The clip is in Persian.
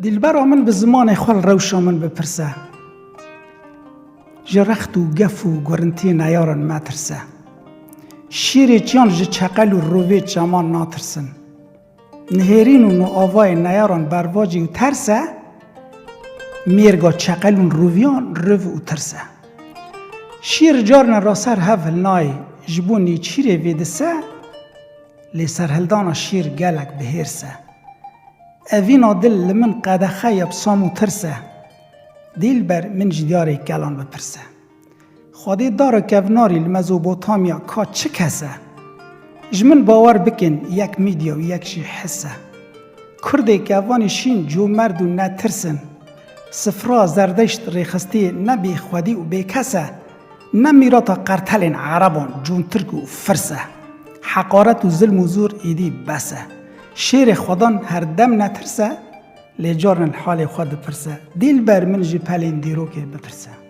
دلبر من به زمان خال روشا من بپرسه جرخت و گف و گرنتی نیارن مترسه شیر چیان جه چقل و روی چمان ناترسن نهرین و نو آوای نیارن برواجی و ترسه میرگا چقل و رویان رو و ترسه شیر جارن را سر هفل نای جبونی چیره ویدسه لی سرهلدانا شیر گلک بهیرسه اوینا دل لمن قدخه یبسامو ترسه دیل بر من جدیاره گلان بپرسه خواهی داره کوناری لمزوبوتامیا که چه کسه جمن باور بکن یک میدیا و یک شی حسه کرده کوانی شین جو مرد و نترسن سفرا زردشت ریخستی نبی خودی و بی کسه نمیراتا قرتلین عربان جون ترک و فرسه حقارت و ظلم و زور ایدی بسه شیر خودان هر دم نترسه لیجارن الحال خود پرسه دیل بر من جی پلین دیرو که بترسه